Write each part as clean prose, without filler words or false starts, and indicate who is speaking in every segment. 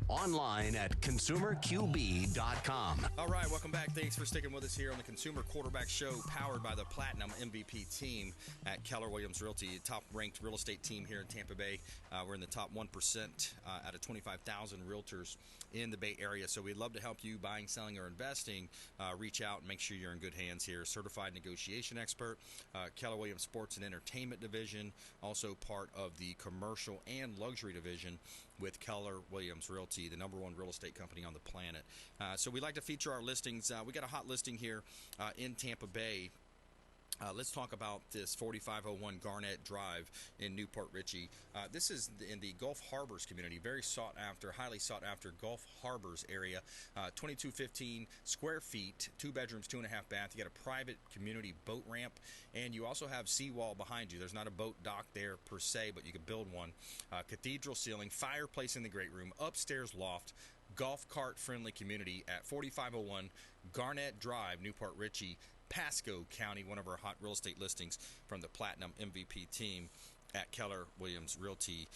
Speaker 1: Online at consumerqb.com.
Speaker 2: All right, welcome back. Thanks for sticking with us here on the Consumer Quarterback Show, powered by the Platinum MVP team at Keller Williams Realty, top-ranked real estate team here in Tampa Bay. We're in the top 1% out of 25,000 realtors in the Bay Area. So we'd love to help you buying, selling, or investing. Reach out and make sure you're in good hands here. Certified negotiation expert, Keller Williams Sports and Entertainment Division, also part of the commercial and luxury division with Keller Williams Realty, the #1 real estate company on the planet. So we like to feature our listings. We got a hot listing here in Tampa Bay. Let's talk about this 4501 Garnett Drive in Newport Richey. This is in the Gulf Harbors community, very sought after, highly sought after Gulf Harbors area. 2215 square feet, 2 bedrooms, 2.5 bath. You got a private community boat ramp, and you also have seawall behind you. There's not a boat dock there per se, but you could build one. Cathedral ceiling, fireplace in the great room, upstairs loft, golf cart friendly community at 4501 Garnett Drive, Newport Richey, Pasco County, one of our hot real estate listings from the Platinum MVP team at Keller Williams Realty.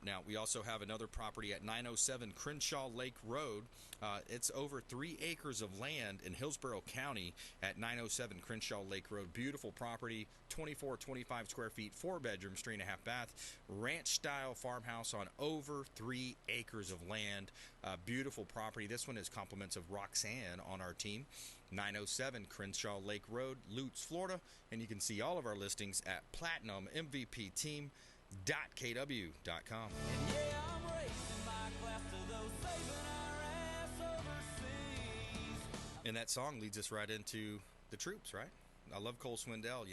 Speaker 2: Now, we also have another property at 907 Crenshaw Lake Road. It's over 3 acres of land in Hillsborough County at 907 Crenshaw Lake Road. Beautiful property, 25 square feet, 4 bedrooms, 3.5 bath, ranch-style farmhouse on over 3 acres of land. Beautiful property. This one is compliments of Roxanne on our team. 907 Crenshaw Lake Road, Lutz, Florida. And you can see all of our listings at platinummvpteam.kw.com. And that song leads us right into the troops, right? I love Cole Swindell,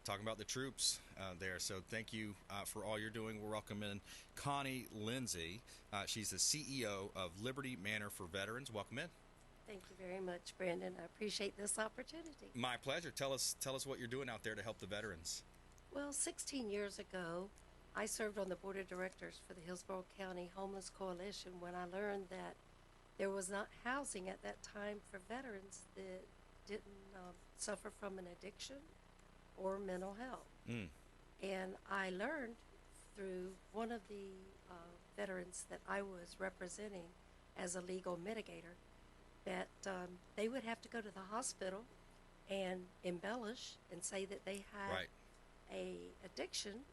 Speaker 2: talking about the troops there. So thank you for all you're doing. We're welcoming Connie Lindsay. She's the CEO of Liberty Manor for Veterans. Welcome in.
Speaker 3: Thank you very much, Brandon. I appreciate this opportunity.
Speaker 2: My pleasure. Tell us what you're doing out there to help the veterans.
Speaker 3: Well, 16 years ago, I served on the board of directors for the Hillsborough County Homeless Coalition when I learned that there was not housing at that time for veterans that didn't suffer from an addiction or mental health. And I learned through one of the veterans that I was representing as a legal mitigator that they would have to go to the hospital and embellish and say that they had a addiction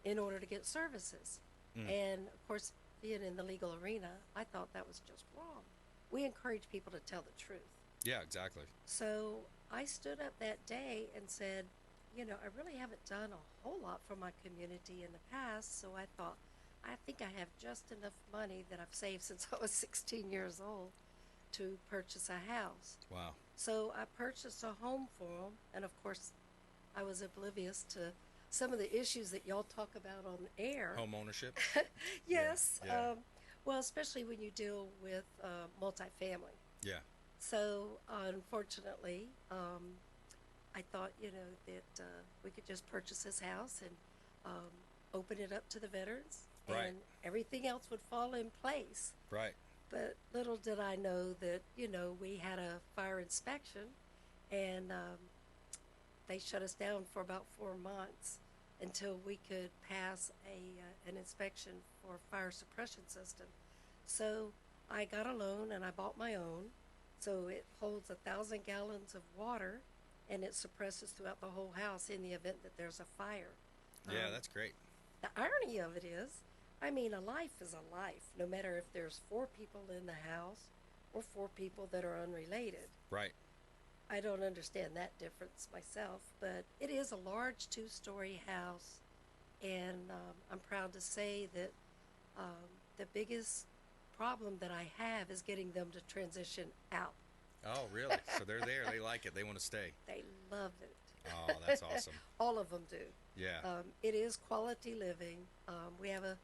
Speaker 3: in order to get services. And of course, being in the legal arena, I thought that was just wrong. We encourage people to tell the truth.
Speaker 2: Yeah, exactly.
Speaker 3: So I stood up that day and said, I really haven't done a whole lot for my community in the past, so I thought, I think I have just enough money that I've saved since I was 16 years old to purchase a house.
Speaker 2: Wow.
Speaker 3: So I purchased a home for them, and of course, I was oblivious to some of the issues that y'all talk about on air.
Speaker 2: Home ownership?
Speaker 3: Yes.
Speaker 2: Yeah.
Speaker 3: Well, especially when you deal with multifamily.
Speaker 2: Yeah.
Speaker 3: So, unfortunately, I thought, that we could just purchase this house and open it up to the veterans, and everything else would fall in place.
Speaker 2: Right.
Speaker 3: But little did I know that, we had a fire inspection, and they shut us down for about 4 months until we could pass an inspection for fire suppression system. So I got a loan, and I bought my own. So it holds 1,000 gallons of water, and it suppresses throughout the whole house in the event that there's a fire.
Speaker 2: Yeah, that's great.
Speaker 3: The irony of it is, a life is a life, no matter if there's 4 people in the house or 4 people that are unrelated.
Speaker 2: Right.
Speaker 3: I don't understand that difference myself, but it is a large 2-story house, and I'm proud to say that the biggest problem that I have is getting them to transition out.
Speaker 2: Oh, really? So they're there. They like it. They want to stay.
Speaker 3: They love it.
Speaker 2: Oh, that's awesome.
Speaker 3: All of them do.
Speaker 2: Yeah.
Speaker 3: It is quality living. We have a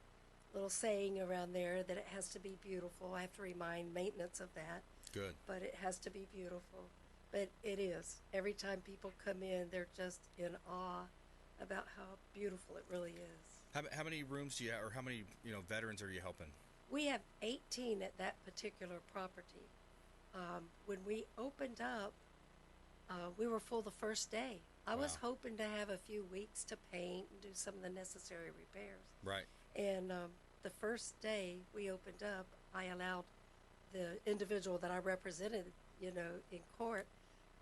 Speaker 3: little saying around there that it has to be beautiful. I have to remind maintenance of that.
Speaker 2: Good.
Speaker 3: But it has to be beautiful. But it is. Every time people come in, they're just in awe about how beautiful it really is.
Speaker 2: How many rooms do you have, or how many veterans are you helping?
Speaker 3: We have 18 at that particular property. When we opened up, we were full the first day. I was hoping to have a few weeks to paint and do some of the necessary repairs.
Speaker 2: Right.
Speaker 3: And the first day we opened up, I allowed the individual that I represented, in court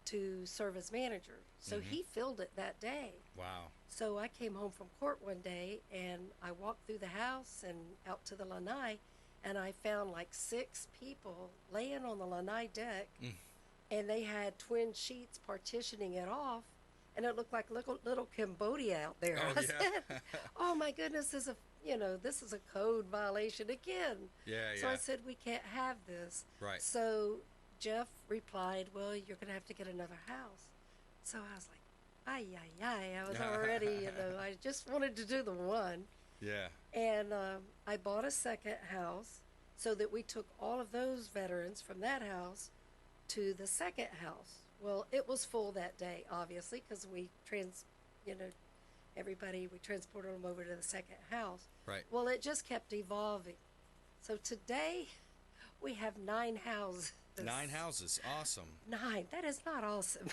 Speaker 3: to serve as manager. So he filled it that day.
Speaker 2: Wow.
Speaker 3: So I came home from court one day and I walked through the house and out to the lanai, and I found like 6 people laying on the lanai deck, and they had twin sheets partitioning it off, and it looked like little Cambodia out there.
Speaker 2: Oh,
Speaker 3: I
Speaker 2: yeah.
Speaker 3: said, oh my goodness, this is a code violation again.
Speaker 2: Yeah,
Speaker 3: So
Speaker 2: yeah.
Speaker 3: I said, we can't have this.
Speaker 2: Right.
Speaker 3: So Jeff replied, well, you're going to have to get another house. So I was like, ay. I was already, I just wanted to do the one.
Speaker 2: Yeah.
Speaker 3: And I bought a second house so that we took all of those veterans from that house to the second house. Well, it was full that day, obviously, because we transported them over to the second house.
Speaker 2: Right.
Speaker 3: Well, it just kept evolving. So today we have 9 houses.
Speaker 2: 9 houses. Awesome.
Speaker 3: 9. That is not awesome.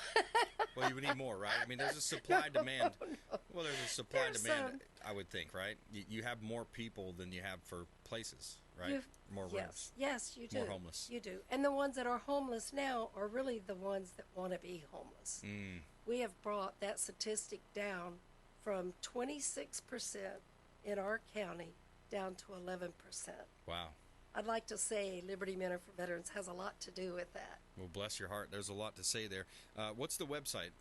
Speaker 2: Well, you would need more, right? I mean, there's a supply demand.
Speaker 3: No.
Speaker 2: Well, there's a supply
Speaker 3: There's
Speaker 2: demand, I would think, right? You have more people than you have for places, right? More rooms.
Speaker 3: Yes, you do.
Speaker 2: More homeless.
Speaker 3: You do. And the ones that are homeless now are really the ones that want to be homeless. We have brought that statistic down from 26% in our county down to 11%.
Speaker 2: Wow.
Speaker 3: I'd like to say Liberty Manor for Veterans has a lot to do with that.
Speaker 2: Well, bless your heart. There's a lot to say there. What's the website?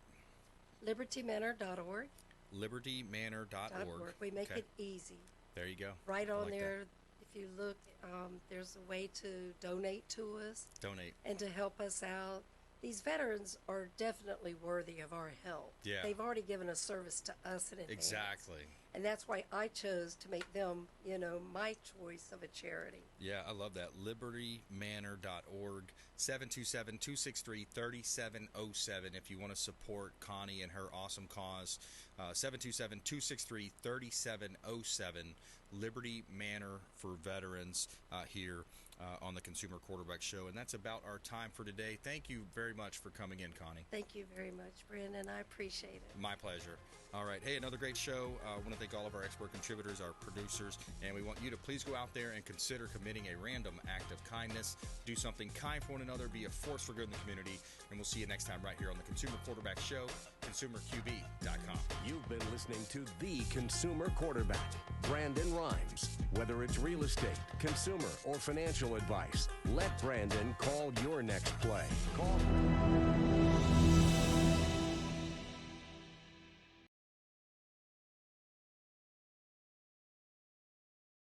Speaker 3: LibertyManor.org.
Speaker 2: LibertyManor.org.
Speaker 3: We make
Speaker 2: Okay.
Speaker 3: it easy.
Speaker 2: There you go.
Speaker 3: Right
Speaker 2: I
Speaker 3: on
Speaker 2: like
Speaker 3: there, if you look, there's a way to donate to us
Speaker 2: that. Donate.
Speaker 3: and to help us out. These veterans are definitely worthy of our help.
Speaker 2: Yeah.
Speaker 3: They've already given a service to us in advance.
Speaker 2: Exactly.
Speaker 3: And that's why I chose to make them, my choice of a charity.
Speaker 2: Yeah, I love that. LibertyManor.org, 727-263-3707 if you want to support Connie and her awesome cause. 727-263-3707, Liberty Manor for Veterans here on the Consumer Quarterback Show. And that's about our time for today. Thank you very much for coming in, Connie.
Speaker 3: Thank you very much, Brandon. I appreciate it.
Speaker 2: My pleasure. All right. Hey, another great show. I want to thank all of our expert contributors, our producers, and we want you to please go out there and consider committing a random act of kindness. Do something kind for one another. Be a force for good in the community. And we'll see you next time right here on the Consumer Quarterback Show, consumerqb.com.
Speaker 1: You've been listening to The Consumer Quarterback, Brandon Rhymes. Whether it's real estate, consumer, or financial advice, let Brandon call your next play. Call